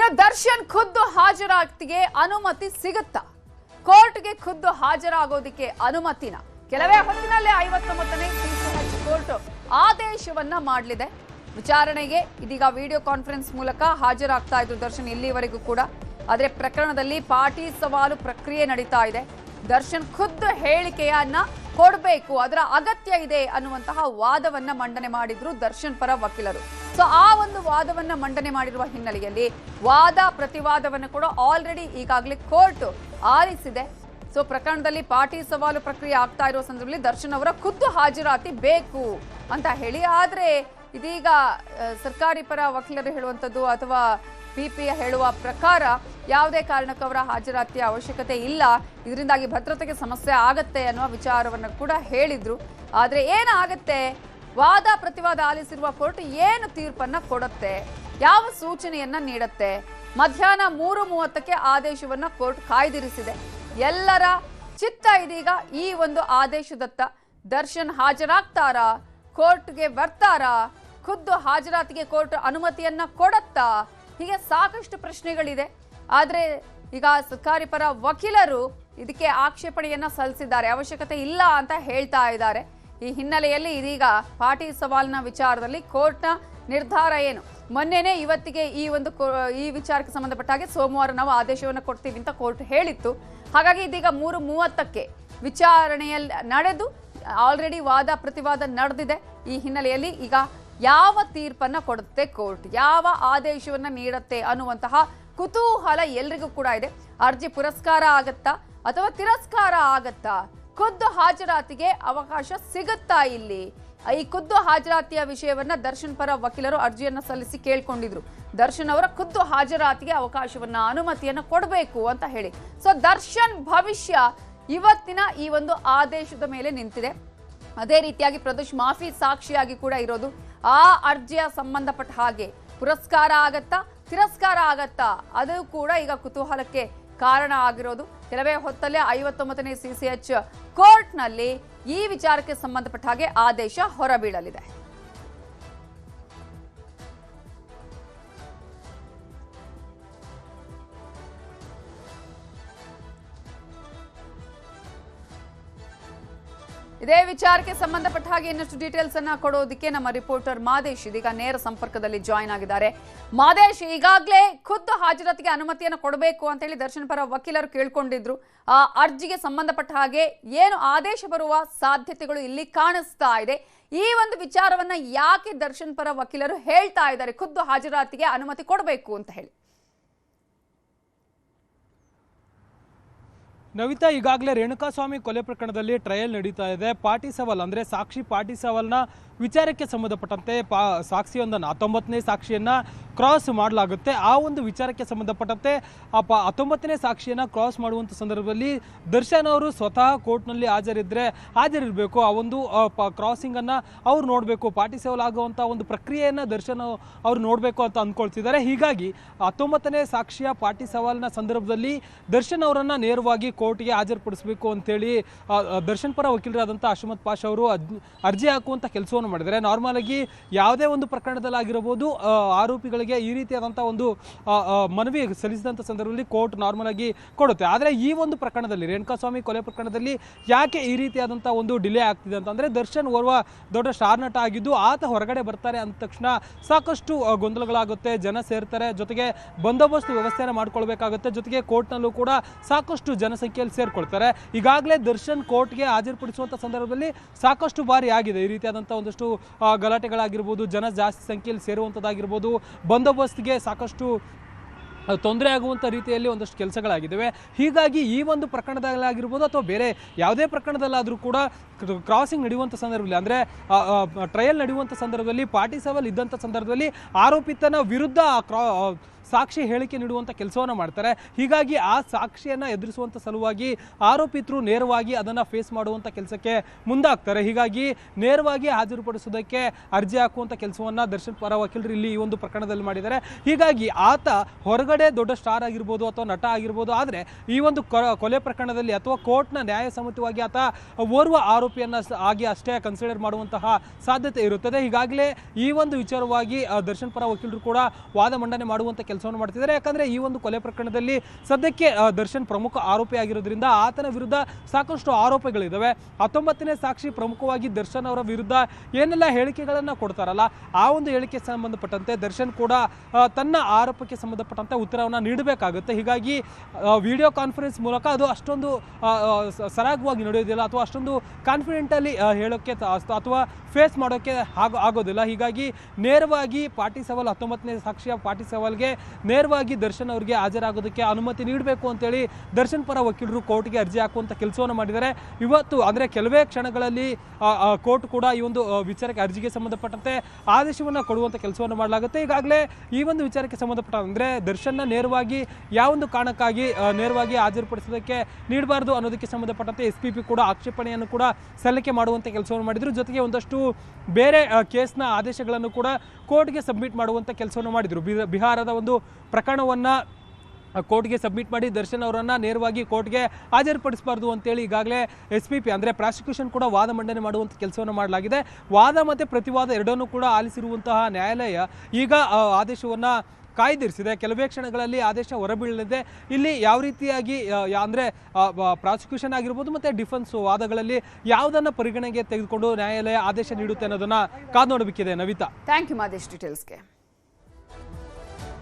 ಇನ್ನು ದರ್ಶನ್ ಖುದ್ದು ಹಾಜರಾತಿಗೆ ಅನುಮತಿ ಸಿಗುತ್ತಾ? ಕೋರ್ಟ್ಗೆ ಖುದ್ದು ಹಾಜರಾಗೋದಕ್ಕೆ ಅನುಮತಿನ ಕೆಲವೇ ಹೊತ್ತಿನಲ್ಲೇ 59ನೇ ಸಿಸಿಎಚ್ ಕೋರ್ಟ್ ಆದೇಶವನ್ನ ಮಾಡಲಿದೆ. ವಿಚಾರಣೆಗೆ ಇದೀಗ ವಿಡಿಯೋ ಕಾನ್ಫರೆನ್ಸ್ ಮೂಲಕ ಹಾಜರಾಗ್ತಾ ಇದ್ರು ದರ್ಶನ್ ಇಲ್ಲಿವರೆಗೂ ಕೂಡ. ಆದರೆ ಪ್ರಕರಣದಲ್ಲಿ ಪಾಟಿ ಸವಾಲು ಪ್ರಕ್ರಿಯೆ ನಡೀತಾ ಇದೆ. ದರ್ಶನ್ ಖುದ್ದು ಹೇಳಿಕೆಯನ್ನ ಕೊಡಬೇಕು, ಅದರ ಅಗತ್ಯ ಇದೆ ಅನ್ನುವಂತಹ ವಾದವನ್ನ ಮಂಡನೆ ಮಾಡಿದ್ರು ದರ್ಶನ್ ಪರ ವಕೀಲರು. ಸೊ ಆ ಒಂದು ವಾದವನ್ನ ಮಂಡನೆ ಮಾಡಿರುವ ಹಿನ್ನೆಲೆಯಲ್ಲಿ ವಾದ ಪ್ರತಿವಾದವನ್ನು ಕೂಡ ಆಲ್ರೆಡಿ ಈಗಾಗಲೇ ಕೋರ್ಟ್ ಆಲಿಸಿದೆ. ಸೊ ಪ್ರಕರಣದಲ್ಲಿ ಪಾಟಿ ಸವಾಲು ಪ್ರಕ್ರಿಯೆ ಆಗ್ತಾ ಇರುವ ಸಂದರ್ಭದಲ್ಲಿ ದರ್ಶನ್ ಅವರ ಖುದ್ದು ಹಾಜರಾತಿ ಬೇಕು ಅಂತ ಹೇಳಿ, ಆದ್ರೆ ಇದೀಗ ಸರ್ಕಾರಿ ಪರ ವಕೀಲರು ಹೇಳುವಂಥದ್ದು ಅಥವಾ ಪಿಪಿ ಹೇಳುವ ಪ್ರಕಾರ ಯಾವುದೇ ಕಾರಣಕ್ಕೂ ಅವರ ಹಾಜರಾತಿಯ ಅವಶ್ಯಕತೆ ಇಲ್ಲ, ಇದರಿಂದಾಗಿ ಭದ್ರತೆಗೆ ಸಮಸ್ಯೆ ಆಗತ್ತೆ ಅನ್ನುವ ವಿಚಾರವನ್ನು ಕೂಡ ಹೇಳಿದ್ರು. ಆದರೆ ಏನಾಗತ್ತೆ, ವಾದ ಪ್ರತಿವಾದ ಆಲಿಸಿರುವ ಕೋರ್ಟ್ ಏನು ತೀರ್ಪನ್ನ ಕೊಡುತ್ತೆ, ಯಾವ ಸೂಚನೆಯನ್ನ ನೀಡುತ್ತೆ? ಮಧ್ಯಾಹ್ನ 3:30ಕ್ಕೆ ಆದೇಶವನ್ನ ಕೋರ್ಟ್ ಕಾಯ್ದಿರಿಸಿದೆ. ಎಲ್ಲರ ಚಿತ್ತ ಇದೀಗ ಈ ಒಂದು ಆದೇಶದತ್ತ. ದರ್ಶನ್ ಹಾಜರಾಗ್ತಾರಾ, ಕೋರ್ಟ್ಗೆ ಬರ್ತಾರಾ, ಖುದ್ದು ಹಾಜರಾತಿಗೆ ಕೋರ್ಟ್ ಅನುಮತಿಯನ್ನ ಕೊಡತ್ತಾ? ಹೀಗೆ ಸಾಕಷ್ಟು ಪ್ರಶ್ನೆಗಳಿದೆ. ಆದರೆ ಈಗ ಸರ್ಕಾರಿ ಪರ ವಕೀಲರು ಇದಕ್ಕೆ ಆಕ್ಷೇಪಣೆಯನ್ನ ಸಲ್ಲಿಸಿದ್ದಾರೆ, ಅವಶ್ಯಕತೆ ಇಲ್ಲ ಅಂತ ಹೇಳ್ತಾ ಇದ್ದಾರೆ. ಈ ಹಿನ್ನೆಲೆಯಲ್ಲಿ ಇದೀಗ ಪಾಟಿ ಸವಾಲಿನ ವಿಚಾರದಲ್ಲಿ ಕೋರ್ಟ್ನ ನಿರ್ಧಾರ ಏನು? ಮೊನ್ನೆನೇ ಇವತ್ತಿಗೆ ಈ ವಿಚಾರಕ್ಕೆ ಸಂಬಂಧಪಟ್ಟ ಹಾಗೆ ಸೋಮವಾರ ನಾವು ಆದೇಶವನ್ನು ಕೊಡ್ತೀವಿ ಅಂತ ಕೋರ್ಟ್ ಹೇಳಿತ್ತು. ಹಾಗಾಗಿ ಇದೀಗ 3:30ಕ್ಕೆ ವಿಚಾರಣೆಯಲ್ಲಿ ನಡೆದು ಆಲ್ರೆಡಿ ವಾದ ಪ್ರತಿವಾದ ನಡೆದಿದೆ. ಈ ಹಿನ್ನೆಲೆಯಲ್ಲಿ ಈಗ ಯಾವ ತೀರ್ಪನ್ನ ಕೊಡುತ್ತೆ ಕೋರ್ಟ್, ಯಾವ ಆದೇಶವನ್ನ ನೀಡುತ್ತೆ ಅನ್ನುವಂತಹ ಕುತೂಹಲ ಎಲ್ರಿಗೂ ಕೂಡ ಇದೆ. ಅರ್ಜಿ ಪುರಸ್ಕಾರ ಆಗತ್ತಾ ಅಥವಾ ತಿರಸ್ಕಾರ ಆಗತ್ತಾ? ಖುದ್ದು ಹಾಜರಾತಿಗೆ ಅವಕಾಶ ಸಿಗುತ್ತಾ? ಇಲ್ಲಿ ಈ ಖುದ್ದು ಹಾಜರಾತಿಯ ವಿಷಯವನ್ನ ದರ್ಶನ್ ಪರ ವಕೀಲರು ಅರ್ಜಿಯನ್ನ ಸಲ್ಲಿಸಿ ಕೇಳ್ಕೊಂಡಿದ್ರು. ದರ್ಶನ್ ಅವರ ಖುದ್ದು ಹಾಜರಾತಿಗೆ ಅವಕಾಶವನ್ನ ಅನುಮತಿಯನ್ನ ಕೊಡಬೇಕು ಅಂತ ಹೇಳಿ. ಸೊ ದರ್ಶನ್ ಭವಿಷ್ಯ ಇವತ್ತಿನ ಈ ಒಂದು ಆದೇಶದ ಮೇಲೆ ನಿಂತಿದೆ. ಅದೇ ರೀತಿಯಾಗಿ ಪ್ರದೋಷ್ ಮಾಫಿ ಸಾಕ್ಷಿಯಾಗಿ ಕೂಡ ಇರೋದು. ಆ ಅರ್ಜಿಯ ಸಂಬಂಧಪಟ್ಟ ಹಾಗೆ ಪುರಸ್ಕಾರ ಆಗತ್ತಾ ತಿರಸ್ಕಾರ ಆಗತ್ತಾ, ಅದು ಕೂಡ ಈಗ ಕುತೂಹಲಕ್ಕೆ ಕಾರಣ ಆಗಿರೋದು. ಕೆಲವೇ ಹೊತ್ತಲ್ಲೇ 59ನೇ ಸಿಸಿಎಚ್ ಕೋರ್ಟ್ನಲ್ಲಿ ಈ ವಿಚಾರಕ್ಕೆ ಸಂಬಂಧಪಟ್ಟ ಹಾಗೆ ಆದೇಶ ಹೊರಬೀಳಲಿದೆ. ಇದೇ ವಿಚಾರಕ್ಕೆ ಸಂಬಂಧಪಟ್ಟ ಹಾಗೆ ಇನ್ನಷ್ಟು ಡೀಟೇಲ್ಸ್ ಅನ್ನ ಕೊಡೋದಕ್ಕೆ ನಮ್ಮ ರಿಪೋರ್ಟರ್ ಮಾದೇಶ್ ಇದೀಗ ನೇರ ಸಂಪರ್ಕದಲ್ಲಿ ಜಾಯಿನ್ ಆಗಿದ್ದಾರೆ. ಮಾದೇಶ್, ಈಗಾಗಲೇ ಖುದ್ದು ಹಾಜರಾತಿಗೆ ಅನುಮತಿಯನ್ನು ಕೊಡಬೇಕು ಅಂತ ಹೇಳಿ ದರ್ಶನ್ ಪರ ವಕೀಲರು ಕೇಳ್ಕೊಂಡಿದ್ರು. ಆ ಅರ್ಜಿಗೆ ಸಂಬಂಧಪಟ್ಟ ಹಾಗೆ ಏನು ಆದೇಶ ಬರುವ ಸಾಧ್ಯತೆಗಳು ಇಲ್ಲಿ ಕಾಣಿಸ್ತಾ ಇದೆ? ಈ ಒಂದು ವಿಚಾರವನ್ನ ಯಾಕೆ ದರ್ಶನ್ ಪರ ವಕೀಲರು ಹೇಳ್ತಾ ಇದ್ದಾರೆ ಖುದ್ದು ಹಾಜರಾತಿಗೆ ಅನುಮತಿ ಕೊಡಬೇಕು ಅಂತ ಹೇಳಿ? ನವಿತಾ, ಈಗಾಗಲೇ ರೇಣುಕಾಸ್ವಾಮಿ ಕೊಲೆ ಪ್ರಕರಣದಲ್ಲಿ ಟ್ರಯಲ್ ನಡೀತಾ ಇದೆ. ಪಾಟಿ ಸವಾಲ್ ಅಂದರೆ ಸಾಕ್ಷಿ ಪಾಟಿ ಸವಾಲ್ನ ವಿಚಾರಕ್ಕೆ ಸಂಬಂಧಪಟ್ಟಂತೆ ಸಾಕ್ಷಿಯೊಂದನ್ನು 19ನೇ ಸಾಕ್ಷಿಯನ್ನು ಕ್ರಾಸ್ ಮಾಡಲಾಗುತ್ತೆ. ಆ ಒಂದು ವಿಚಾರಕ್ಕೆ ಸಂಬಂಧಪಟ್ಟಂತೆ 19ನೇ ಸಾಕ್ಷಿಯನ್ನು ಕ್ರಾಸ್ ಮಾಡುವಂಥ ಸಂದರ್ಭದಲ್ಲಿ ದರ್ಶನ್ ಅವರು ಸ್ವತಃ ಕೋರ್ಟ್ನಲ್ಲಿ ಹಾಜರಿರಬೇಕು. ಆ ಒಂದು ಕ್ರಾಸಿಂಗನ್ನು ಅವ್ರು ನೋಡಬೇಕು, ಪಾಟಿ ಸವಾಲ್ ಆಗುವಂಥ ಒಂದು ಪ್ರಕ್ರಿಯೆಯನ್ನು ದರ್ಶನ್ ಅವರು ನೋಡಬೇಕು ಅಂತ ಅಂದ್ಕೊಳ್ತಿದ್ದಾರೆ. ಹೀಗಾಗಿ 19ನೇ ಸಾಕ್ಷಿಯ ಪಾಟಿ ಸವಾಲಿನ ಸಂದರ್ಭದಲ್ಲಿ ದರ್ಶನ್ ಅವರನ್ನು ನೇರವಾಗಿ ಕೋರ್ಟ್ಗೆ ಹಾಜರುಪಡಿಸಬೇಕು ಅಂತೇಳಿ ದರ್ಶನ್ ಪರ ವಕೀಲರಾದಂಥ ಅಶ್ಮತ್ ಪಾಷಾ ಅವರು ಅರ್ಜಿ ಹಾಕುವಂಥ ಕೆಲಸವನ್ನು ಮಾಡಿದ್ದಾರೆ. ನಾರ್ಮಲ್ ಆಗಿ ಯಾವುದೇ ಒಂದು ಪ್ರಕರಣದಲ್ಲಾಗಿರಬಹುದು ಆರೋಪಿಗಳಿಗೆ ಈ ರೀತಿಯಾದಂಥ ಒಂದು ಮನವಿ ಸಲ್ಲಿಸಿದಂಥ ಸಂದರ್ಭದಲ್ಲಿ ಕೋರ್ಟ್ ನಾರ್ಮಲ್ ಆಗಿ ಕೊಡುತ್ತೆ. ಆದರೆ ಈ ಒಂದು ಪ್ರಕರಣದಲ್ಲಿ ರೇಣುಕಾಸ್ವಾಮಿ ಕೊಲೆ ಪ್ರಕರಣದಲ್ಲಿ ಯಾಕೆ ಈ ರೀತಿಯಾದಂಥ ಒಂದು ಡಿಲೇ ಆಗ್ತಿದೆ ಅಂತಂದರೆ ದರ್ಶನ್ ಓರ್ವ ದೊಡ್ಡ ಸ್ಟಾರ್ ನಟ ಆಗಿದ್ದು ಆತ ಹೊರಗಡೆ ಬರ್ತಾರೆ ಅಂದ ತಕ್ಷಣ ಸಾಕಷ್ಟು ಗೊಂದಲಗಳಾಗುತ್ತೆ, ಜನ ಸೇರ್ತಾರೆ, ಜೊತೆಗೆ ಬಂದೋಬಸ್ತ್ ವ್ಯವಸ್ಥೆಯನ್ನು ಮಾಡ್ಕೊಳ್ಬೇಕಾಗುತ್ತೆ, ಜೊತೆಗೆ ಕೋರ್ಟ್ನಲ್ಲೂ ಕೂಡ ಸಾಕಷ್ಟು ಜನಸಂಖ್ಯೆಯಲ್ಲಿ ಸೇರ್ಕೊಳ್ತಾರೆ. ಈಗಾಗಲೇ ದರ್ಶನ್ ಕೋರ್ಟ್ಗೆ ಹಾಜರುಪಡಿಸುವಂಥ ಸಂದರ್ಭದಲ್ಲಿ ಸಾಕಷ್ಟು ಬಾರಿ ಆಗಿದೆ ಈ ರೀತಿಯಾದಂಥ ಒಂದಷ್ಟು ಗಲಾಟೆಗಳಾಗಿರ್ಬೋದು, ಜನ ಜಾಸ್ತಿ ಸಂಖ್ಯೆಯಲ್ಲಿ ಸೇರುವಂಥದ್ದಾಗಿರ್ಬೋದು, ಬಂದೋಬಸ್ತ್ಗೆ ಸಾಕಷ್ಟು ತೊಂದರೆ ಆಗುವಂಥ ರೀತಿಯಲ್ಲಿ ಒಂದಷ್ಟು ಕೆಲಸಗಳಾಗಿದ್ದಾವೆ. ಹೀಗಾಗಿ ಈ ಒಂದು ಪ್ರಕರಣದಲ್ಲಾಗಿರ್ಬೋದು ಅಥವಾ ಬೇರೆ ಯಾವುದೇ ಪ್ರಕರಣದಲ್ಲಾದರೂ ಕೂಡ ಕ್ರಾಸಿಂಗ್ ನಡೆಯುವಂಥ ಸಂದರ್ಭದಲ್ಲಿ ಅಂದರೆ ಟ್ರಯಲ್ ನಡೆಯುವಂಥ ಸಂದರ್ಭದಲ್ಲಿ ಪಾಟಿ ಸವಾಲ್ ಇದ್ದಂಥ ಸಂದರ್ಭದಲ್ಲಿ ಆರೋಪಿತನ ವಿರುದ್ಧ ಸಾಕ್ಷಿ ಹೇಳಿಕೆ ನೀಡುವಂಥ ಕೆಲಸವನ್ನು ಮಾಡ್ತಾರೆ. ಹೀಗಾಗಿ ಆ ಸಾಕ್ಷಿಯನ್ನು ಎದುರಿಸುವಂಥ ಸಲುವಾಗಿ ಆರೋಪಿತರು ನೇರವಾಗಿ ಅದನ್ನು ಫೇಸ್ ಮಾಡುವಂಥ ಕೆಲಸಕ್ಕೆ ಮುಂದಾಗ್ತಾರೆ. ಹೀಗಾಗಿ ನೇರವಾಗಿ ಹಾಜರುಪಡಿಸೋದಕ್ಕೆ ಅರ್ಜಿ ಹಾಕುವಂಥ ಕೆಲಸವನ್ನು ದರ್ಶನ್ ಪರ ವಕೀಲರು ಇಲ್ಲಿ ಈ ಒಂದು ಪ್ರಕರಣದಲ್ಲಿ ಮಾಡಿದ್ದಾರೆ. ಹೀಗಾಗಿ ಆತ ಹೊರಗಡೆ ದೊಡ್ಡ ಸ್ಟಾರ್ ಆಗಿರ್ಬೋದು ಅಥವಾ ನಟ ಆಗಿರ್ಬೋದು, ಆದರೆ ಈ ಒಂದು ಕೊಲೆ ಪ್ರಕರಣದಲ್ಲಿ ಅಥವಾ ಕೋರ್ಟ್ನ ನ್ಯಾಯಸಮ್ಮತವಾಗಿ ಆತ ಓರ್ವ ಆರೋಪಿಯನ್ನು ಆಗಿ ಅಷ್ಟೇ ಕನ್ಸಿಡರ್ ಮಾಡುವಂತಹ ಸಾಧ್ಯತೆ ಇರುತ್ತದೆ. ಈಗಾಗಲೇ ಈ ಒಂದು ವಿಚಾರವಾಗಿ ದರ್ಶನ್ ಪರ ವಕೀಲರು ಕೂಡ ವಾದ ಮಂಡನೆ ಮಾಡುವಂಥ ಕೆಲಸ ಕೆಲಸವನ್ನು ಮಾಡ್ತಿದ್ದಾರೆ. ಯಾಕಂದ್ರೆ ಈ ಒಂದು ಕೊಲೆ ಪ್ರಕರಣದಲ್ಲಿ ಸದ್ಯಕ್ಕೆ ದರ್ಶನ್ ಪ್ರಮುಖ ಆರೋಪಿ ಆಗಿರೋದ್ರಿಂದ ಆತನ ವಿರುದ್ಧ ಸಾಕಷ್ಟು ಆರೋಪಗಳಿದ್ದಾವೆ. 19ನೇ ಸಾಕ್ಷಿ ಪ್ರಮುಖವಾಗಿ ದರ್ಶನ್ ಅವರ ವಿರುದ್ಧ ಏನೆಲ್ಲ ಹೇಳಿಕೆಗಳನ್ನ ಕೊಡ್ತಾರಲ್ಲ, ಆ ಒಂದು ಹೇಳಿಕೆ ಸಂಬಂಧಪಟ್ಟಂತೆ ದರ್ಶನ್ ಕೂಡ ತನ್ನ ಆರೋಪಕ್ಕೆ ಸಂಬಂಧಪಟ್ಟಂತೆ ಉತ್ತರವನ್ನ ನೀಡಬೇಕಾಗುತ್ತೆ. ಹೀಗಾಗಿ ವಿಡಿಯೋ ಕಾನ್ಫರೆನ್ಸ್ ಮೂಲಕ ಅದು ಅಷ್ಟೊಂದು ಸರಾಗವಾಗಿ ನಡೆಯೋದಿಲ್ಲ ಅಥವಾ ಅಷ್ಟೊಂದು ಕಾನ್ಫಿಡೆಂಟಲ್ಲಿ ಹೇಳೋಕ್ಕೆ ಅಥವಾ ಫೇಸ್ ಮಾಡೋಕ್ಕೆ ಆಗೋದಿಲ್ಲ. ಹೀಗಾಗಿ ನೇರವಾಗಿ ಪಾಟಿ ಸವಾಲ್ 19ನೇ ಸಾಕ್ಷಿಯ ಪಾಟಿ ಸವಾಲ್ಗೆ ನೇರವಾಗಿ ದರ್ಶನ್ ಅವರಿಗೆ ಹಾಜರಾಗೋದಕ್ಕೆ ಅನುಮತಿ ನೀಡಬೇಕು ಅಂತೇಳಿ ದರ್ಶನ್ ಪರ ವಕೀಲರು ಕೋರ್ಟ್ಗೆ ಅರ್ಜಿ ಹಾಕುವಂಥ ಕೆಲಸವನ್ನು ಮಾಡಿದ್ದಾರೆ. ಇವತ್ತು ಅಂದರೆ ಕೆಲವೇ ಕ್ಷಣಗಳಲ್ಲಿ ಕೋರ್ಟ್ ಕೂಡ ಈ ಒಂದು ವಿಚಾರಕ್ಕೆ ಅರ್ಜಿಗೆ ಸಂಬಂಧಪಟ್ಟಂತೆ ಆದೇಶವನ್ನು ಕೊಡುವಂಥ ಕೆಲಸವನ್ನು ಮಾಡಲಾಗುತ್ತೆ. ಈಗಾಗಲೇ ಈ ಒಂದು ವಿಚಾರಕ್ಕೆ ಸಂಬಂಧಪಟ್ಟ ಅಂದರೆ ದರ್ಶನ್ನ ನೇರವಾಗಿ ಯಾವೊಂದು ಕಾರಣಕ್ಕಾಗಿ ನೇರವಾಗಿ ಹಾಜರುಪಡಿಸೋದಕ್ಕೆ ನೀಡಬಾರ್ದು ಅನ್ನೋದಕ್ಕೆ ಸಂಬಂಧಪಟ್ಟಂತೆ SPP ಕೂಡ ಆಕ್ಷೇಪಣೆಯನ್ನು ಕೂಡ ಸಲ್ಲಿಕೆ ಮಾಡುವಂಥ ಕೆಲಸವನ್ನು ಮಾಡಿದರು. ಜೊತೆಗೆ ಒಂದಷ್ಟು ಬೇರೆ ಕೇಸ್ನ ಆದೇಶಗಳನ್ನು ಕೂಡ ಕೋರ್ಟ್ಗೆ ಸಬ್ಮಿಟ್ ಮಾಡುವಂಥ ಕೆಲಸವನ್ನು ಮಾಡಿದರು. ಬಿಹಾರದ ಒಂದು ಪ್ರಕರಣವನ್ನು ಕೋರ್ಟ್ಗೆ ಸಬ್ಮಿಟ್ ಮಾಡಿ ದರ್ಶನ್ ಅವರನ್ನು ನೇರವಾಗಿ ಕೋರ್ಟ್ಗೆ ಹಾಜರುಪಡಿಸಬಾರ್ದು ಅಂತೇಳಿ ಈಗಾಗಲೇ SPP ಅಂದರೆ ಪ್ರಾಸಿಕ್ಯೂಷನ್ ಕೂಡ ವಾದ ಮಂಡನೆ ಮಾಡುವಂಥ ಕೆಲಸವನ್ನು ಮಾಡಲಾಗಿದೆ. ವಾದ ಮತ್ತು ಪ್ರತಿವಾದ ಎರಡನ್ನೂ ಕೂಡ ಆಲಿಸಿರುವಂತಹ ನ್ಯಾಯಾಲಯ ಈಗ ಆದೇಶವನ್ನು ಕಾಯ್ದಿರಿಸಿದೆ. ಕೆಲವೇ ಕ್ಷಣಗಳಲ್ಲಿ ಆದೇಶ ಹೊರಬೀಳಲಿದೆ. ಇಲ್ಲಿ ಯಾವ ರೀತಿಯಾಗಿ ಅಂದರೆ ಪ್ರಾಸಿಕ್ಯೂಷನ್ ಆಗಿರ್ಬೋದು ಮತ್ತು ಡಿಫೆನ್ಸ್ ವಾದಗಳಲ್ಲಿ ಯಾವುದನ್ನು ಪರಿಗಣನೆಗೆ ತೆಗೆದುಕೊಂಡು ನ್ಯಾಯಾಲಯ ಆದೇಶ ನೀಡುತ್ತೆ ಅನ್ನೋದನ್ನು ಕಾದು ನೋಡಬೇಕಿದೆ. Navita, thank you Madesh ಡೀಟೇಲ್ಸ್ಗೆ.